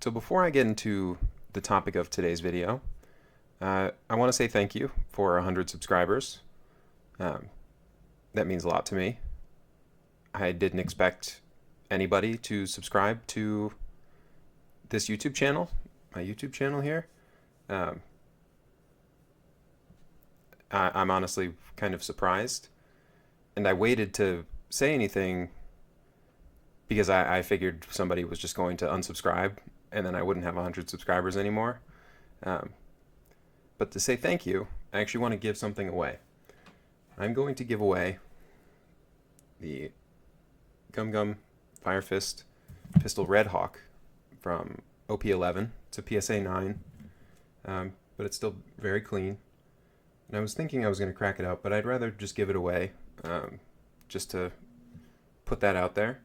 So before I get into the topic of today's video, I want to say thank you for 100 subscribers. Um, that means a lot to me. I didn't expect anybody to subscribe to this YouTube channel, my YouTube channel here. Um, I'm honestly kind of surprised, and I waited to say anything because I figured somebody was just going to unsubscribe and then I wouldn't have 100 subscribers anymore. Um, but to say thank you, I actually want to give something away. I'm going to give away the Gum Gum Fire Fist Pistol Red Hawk from OP11. It's a PSA 9, but it's still very clean. And I was thinking I was going to crack it out, but I'd rather just give it away, just to put that out there.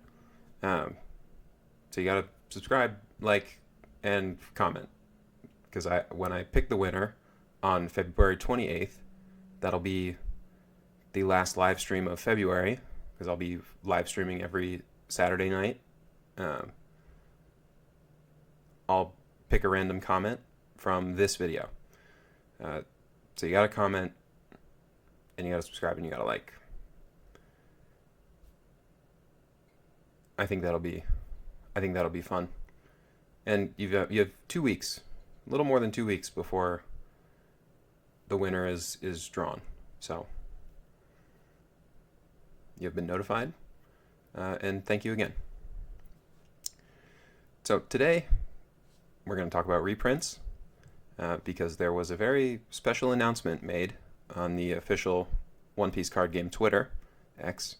So you gotta subscribe, like, and comment, because when I pick the winner on February 28th, that'll be the last live stream of February, because I'll be live streaming every Saturday night. I'll pick a random comment from this video. So you gotta comment, and you gotta subscribe, and you gotta like. I think that'll be fun. And you have 2 weeks, a little more than 2 weeks before the winner is drawn. So you've been notified, and thank you again. So today we're going to talk about reprints, because there was a very special announcement made on the official One Piece card game Twitter, X.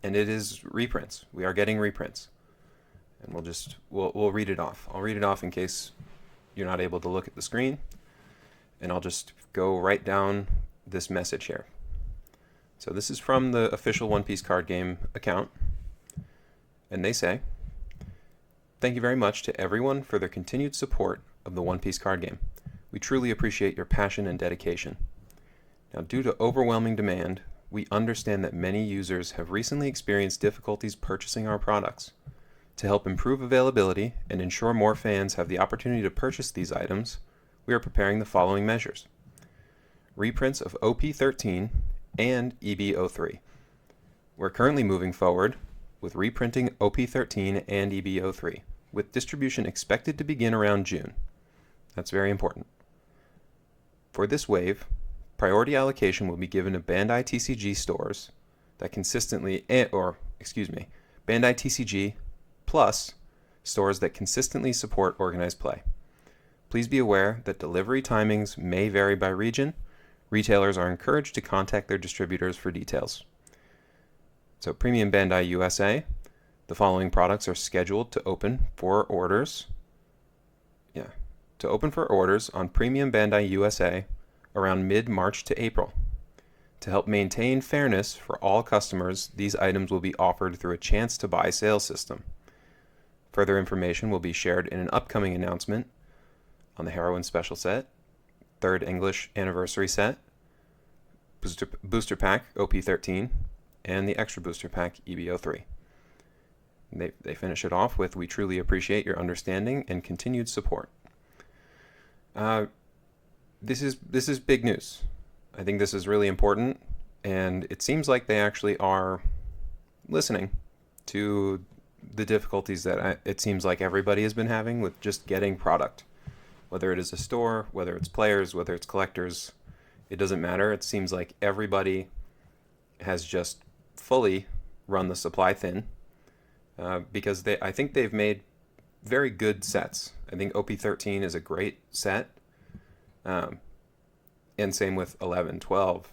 And it is reprints. We are getting reprints. And we'll read it off. I'll read it off in case you're not able to look at the screen. And I'll just go right down this message here. So this is from the official One Piece card game account. And they say, "Thank you very much to everyone for their continued support of the One Piece card game. We truly appreciate your passion and dedication. Now, due to overwhelming demand, we understand that many users have recently experienced difficulties purchasing our products. To help improve availability and ensure more fans have the opportunity to purchase these items, we are preparing the following measures. Reprints of OP13 and EB03. We're currently moving forward with reprinting OP13 and EB03, with distribution expected to begin around June. That's very important. For this wave, priority allocation will be given to Bandai TCG stores that consistently, Bandai TCG plus stores that consistently support organized play. Please be aware that delivery timings may vary by region. Retailers are encouraged to contact their distributors for details." So Premium Bandai USA, the following products are scheduled to open for orders. On Premium Bandai USA around mid-March to April. To help maintain fairness for all customers, these items will be offered through a chance to buy sales system. Further information will be shared in an upcoming announcement on the Heroine Special Set, 3rd English Anniversary Set, Booster Pack OP13, and the Extra Booster Pack EB03. They finish it off with, "We truly appreciate your understanding and continued support." This is big news. I think this is really important, and it seems like they actually are listening to the difficulties that it seems like everybody has been having with just getting product. Whether it is a store, whether it's players, whether it's collectors, it doesn't matter. It seems like everybody has just fully run the supply thin, because I think they've made very good sets. I think OP13 is a great set. And same with 11, 12.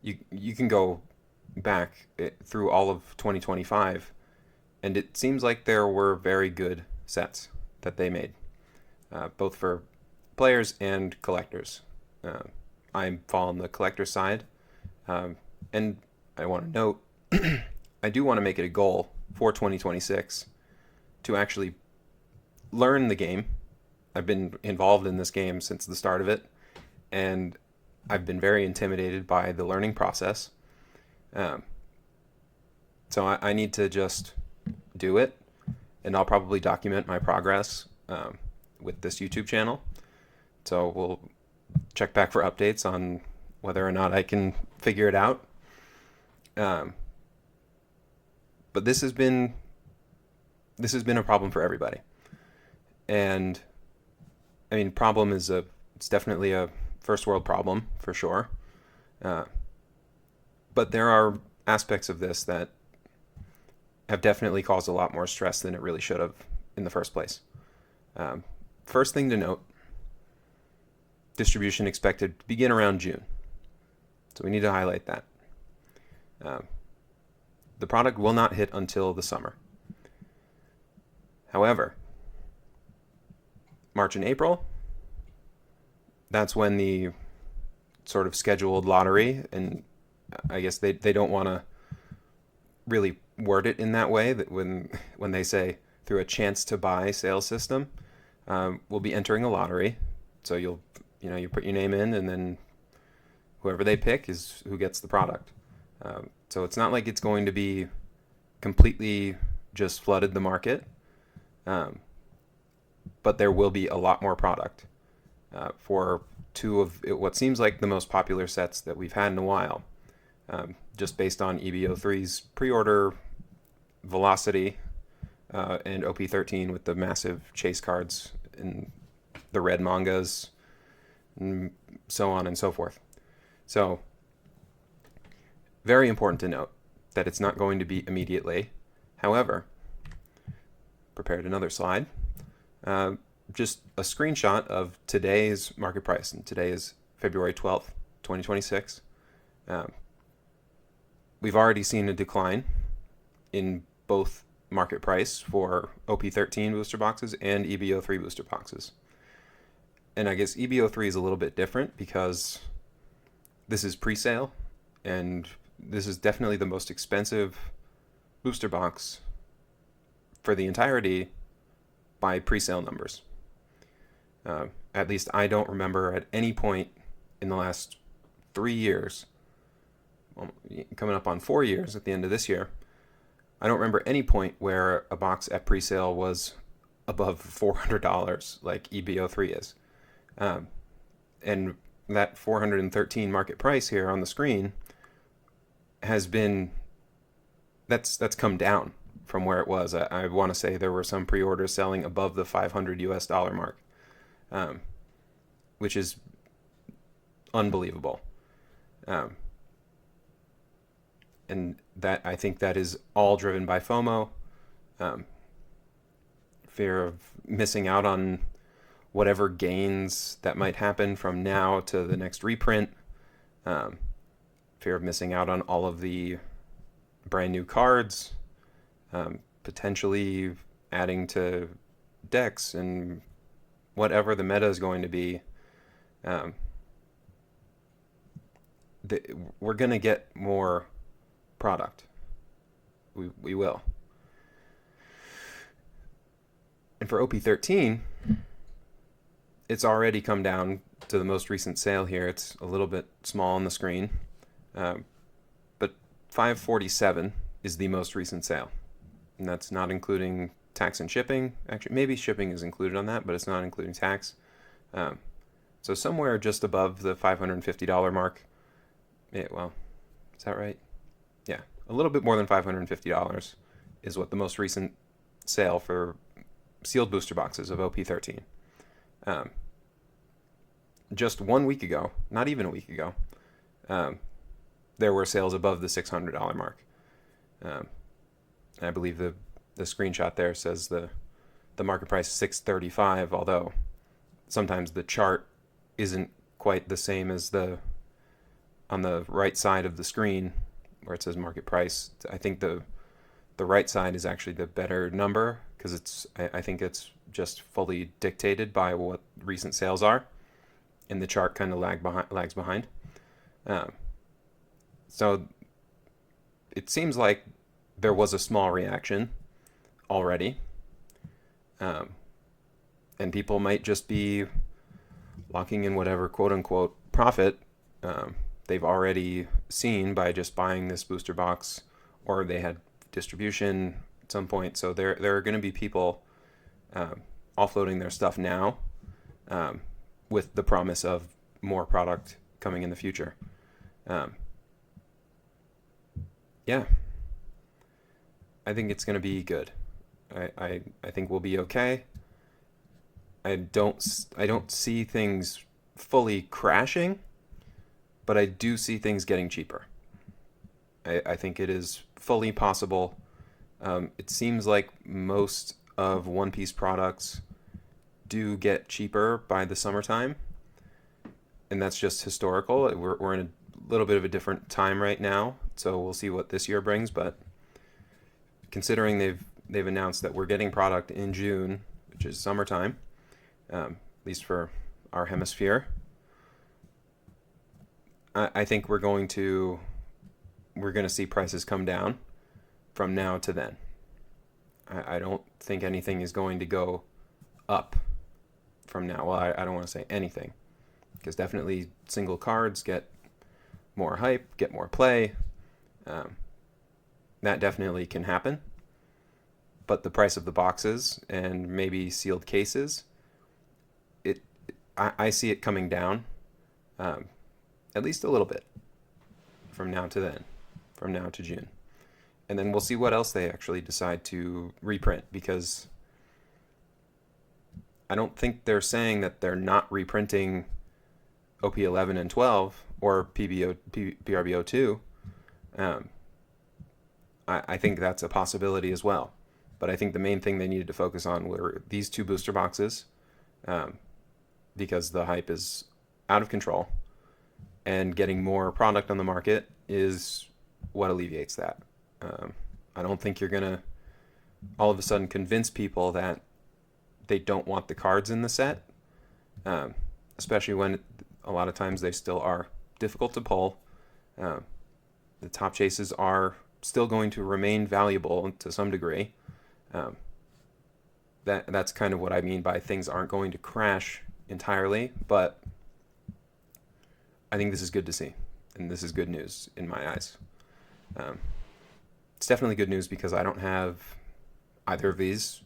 You can go back through all of 2025, and it seems like there were very good sets that they made, both for players and collectors. I fall on the collector side, and I want to note, I do want to make it a goal for 2026 to actually learn the game. I've been involved in this game since the start of it, and I've been very intimidated by the learning process. So I need to just do it and I'll probably document my progress with this YouTube channel. So we'll check back for updates on whether or not I can figure it out. But this has been a problem for everybody. And I mean, it's definitely a first world problem for sure. But there are aspects of this that have definitely caused a lot more stress than it really should have in the first place. First thing to note, distribution expected to begin around June. So we need to highlight that. The product will not hit until the summer. However, March and April, that's when the sort of scheduled lottery, and I guess they don't want to really word it in that way, that when they say through a chance to buy sales system, we'll be entering a lottery. So you put your name in, and then whoever they pick is who gets the product. So it's not like it's going to be completely just flooded the market, but there will be a lot more product for two of what seems like the most popular sets that we've had in a while, just based on EB03's pre-order velocity, and OP13 with the massive chase cards and the red mangas and so on and so forth. So very important to note that it's not going to be immediately. However, prepared another slide, just a screenshot of today's market price, and today is February 12th, 2026. We've already seen a decline in both market price for OP13 booster boxes and EB03 booster boxes. And I guess EB03 is a little bit different because this is pre-sale, and this is definitely the most expensive booster box for the entirety by pre-sale numbers. At least I don't remember at any point in the last 3 years, well, coming up on 4 years at the end of this year, I don't remember any point where a box at pre-sale was above $400 like EB03 is. And that 413 market price here on the screen has been, that's come down from where it was. I want to say there were some pre-orders selling above the $500 US mark, which is unbelievable. And that, I think that is all driven by FOMO, fear of missing out on whatever gains that might happen from now to the next reprint, fear of missing out on all of the brand new cards, potentially adding to decks and whatever the meta is going to be. We're going to get more product. We will. And for OP13, it's already come down to the most recent sale here. It's a little bit small on the screen, but 547 is the most recent sale, and that's not including tax and shipping. Actually, maybe shipping is included on that, but it's not including tax. So somewhere just above the $550 mark. Yeah, well, is that right? Yeah, a little bit more than $550 is what the most recent sale for sealed booster boxes of OP13. Just 1 week ago, not even a week ago, there were sales above the $600 mark. I believe the screenshot there says the market price is $635, although sometimes the chart isn't quite the same as on the right side of the screen where it says market price. I think the right side is actually the better number because I think it's just fully dictated by what recent sales are, and the chart kind of lags behind. So it seems like there was a small reaction already, and people might just be locking in whatever quote-unquote profit they've already seen by just buying this booster box, or they had distribution at some point. So there are going to be people offloading their stuff now, with the promise of more product coming in the future. Yeah, I think it's going to be good. I think we'll be okay. I don't see things fully crashing, but I do see things getting cheaper. I think it is fully possible. It seems like most of One Piece products do get cheaper by the summertime, and that's just historical. We're in a little bit of a different time right now, so we'll see what this year brings. But considering they've announced that we're getting product in June, which is summertime, at least for our hemisphere, I think we're going to see prices come down from now to then. I don't think anything is going to go up from now. Well, I don't want to say anything, because definitely single cards get more hype, get more play. That definitely can happen. But the price of the boxes and maybe sealed cases, I see it coming down, at least a little bit from now to then, from now to June. And then we'll see what else they actually decide to reprint, because I don't think they're saying that they're not reprinting OP11 and 12 or PRBO2. I think that's a possibility as well. But I think the main thing they needed to focus on were these two booster boxes, because the hype is out of control, and getting more product on the market is what alleviates that. I don't think you're going to all of a sudden convince people that they don't want the cards in the set, especially when a lot of times they still are difficult to pull. The top chases are still going to remain valuable to some degree. That's kind of what I mean by things aren't going to crash entirely, but I think this is good to see, and this is good news in my eyes. It's definitely good news because I don't have either of these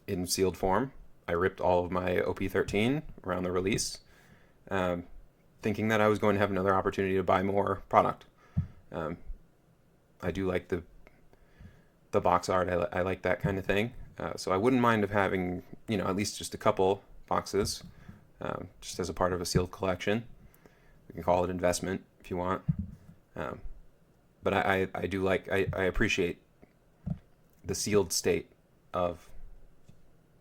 in sealed form. I ripped all of my OP13 around the release, thinking that I was going to have another opportunity to buy more product. I do like the box art. I like that kind of thing. So I wouldn't mind of having, at least just a couple boxes, just as a part of a sealed collection. We can call it investment if you want. But I do like, I appreciate the sealed state of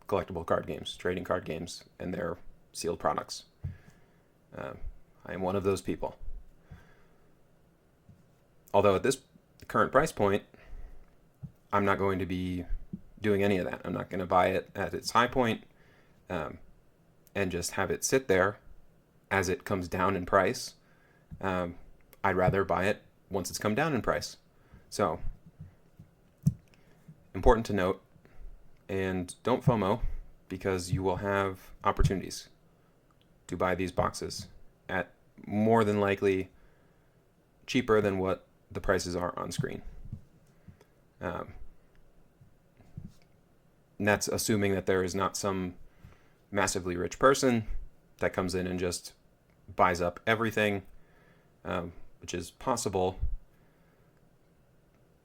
collectible card games, trading card games, and their sealed products. I am one of those people. Although at this current price point, I'm not going to be doing any of that. I'm not going to buy it at its high point, and just have it sit there as it comes down in price. I'd rather buy it once it's come down in price. So, important to note, and don't FOMO, because you will have opportunities to buy these boxes at more than likely cheaper than what the prices are on screen. And that's assuming that there is not some massively rich person that comes in and just buys up everything, which is possible.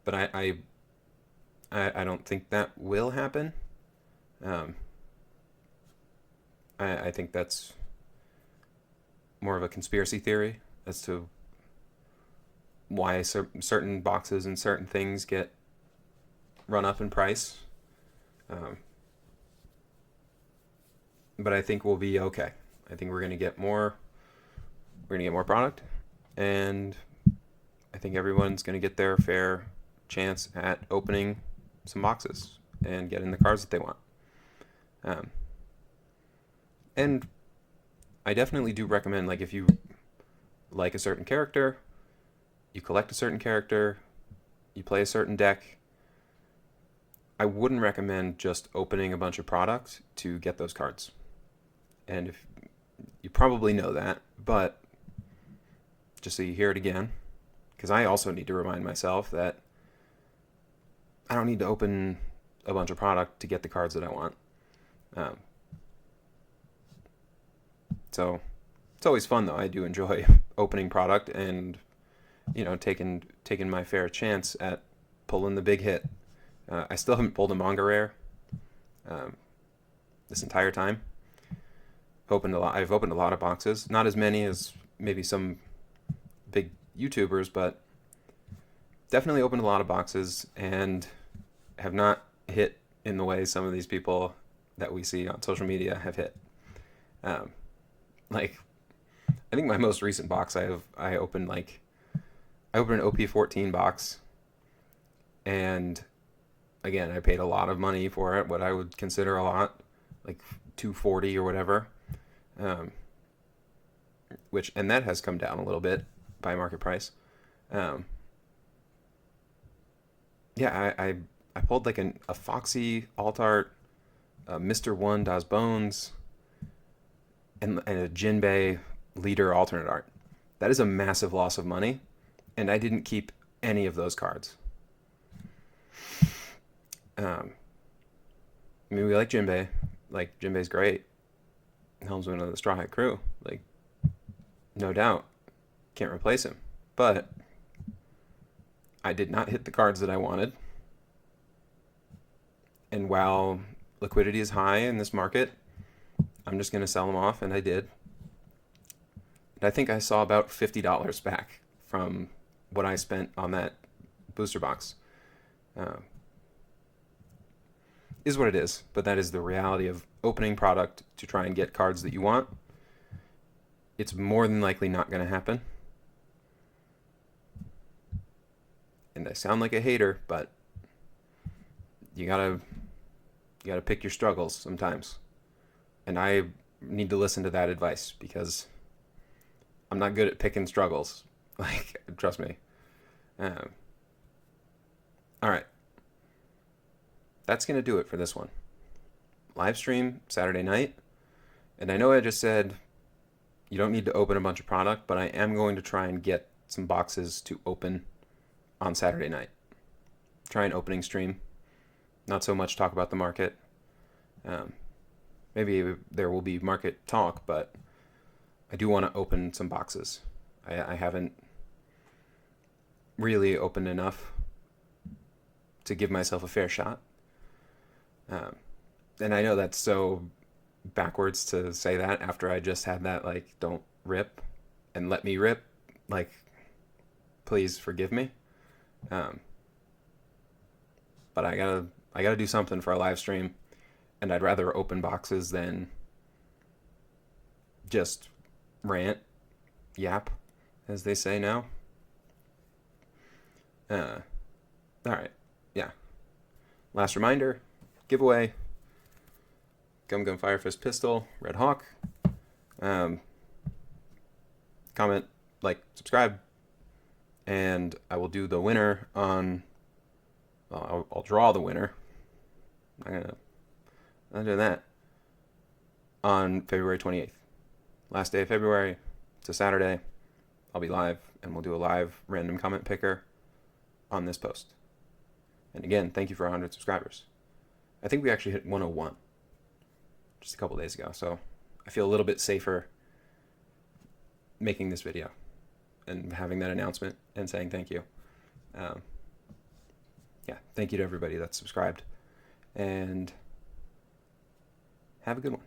But I don't think that will happen. I think that's more of a conspiracy theory as to why certain boxes and certain things get run up in price. But I think we'll be okay. I think we're going to get more product, and I think everyone's going to get their fair chance at opening some boxes and getting the cards that they want. And I definitely do recommend, if you like a certain character, you collect a certain character, you play a certain deck, I wouldn't recommend just opening a bunch of product to get those cards. And if you probably know that, but just so you hear it again, because I also need to remind myself that I don't need to open a bunch of product to get the cards that I want. So it's always fun though. I do enjoy opening product and, you know, taking my fair chance at pulling the big hit. I still haven't pulled a manga rare this entire time. I've opened a lot of boxes, not as many as maybe some big YouTubers, but definitely opened a lot of boxes and have not hit in the way some of these people that we see on social media have hit. Like, I think my most recent box I opened an OP14 box, and again, I paid a lot of money for it, what I would consider a lot, like $240 or whatever. And that has come down a little bit by market price. Yeah, I pulled like a Foxy alt art, Mr. One Das Bones, and a Jinbei leader alternate art. That is a massive loss of money, and I didn't keep any of those cards. I mean, we like Jinbei. Like, Jinbei's great. Helmsman of the Straw Hat Crew. Like, no doubt. Can't replace him. But I did not hit the cards that I wanted. And while liquidity is high in this market, I'm just going to sell them off, and I did. And I think I saw about $50 back from what I spent on that booster box. Is what it is, but that is the reality of opening product to try and get cards that you want. It's more than likely not going to happen. And I sound like a hater, but you gotta pick your struggles sometimes. And I need to listen to that advice because I'm not good at picking struggles. Like, trust me. All right. That's going to do it for this one. Live stream Saturday night. And I know I just said you don't need to open a bunch of product, but I am going to try and get some boxes to open on Saturday night. Try an opening stream. Not so much talk about the market. Maybe there will be market talk, but I do want to open some boxes. I haven't really opened enough to give myself a fair shot. And I know that's so backwards to say that after I just had that, like, don't rip and let me rip. Like, please forgive me. But I gotta do something for a live stream, and I'd rather open boxes than just rant, yap, as they say now. All right, yeah. Last reminder, giveaway. Gum Gum Fire Fist Pistol, Red Hawk. Comment, like, subscribe, and I will do the winner on. I'll draw the winner. I'm doing that on February 28th. Last day of February. It's a Saturday. I'll be live, and we'll do a live random comment picker on this post. And again, thank you for 100 subscribers. I think we actually hit 101 just a couple days ago, so I feel a little bit safer making this video and having that announcement and saying thank you. Yeah, thank you to everybody that's subscribed, and have a good one.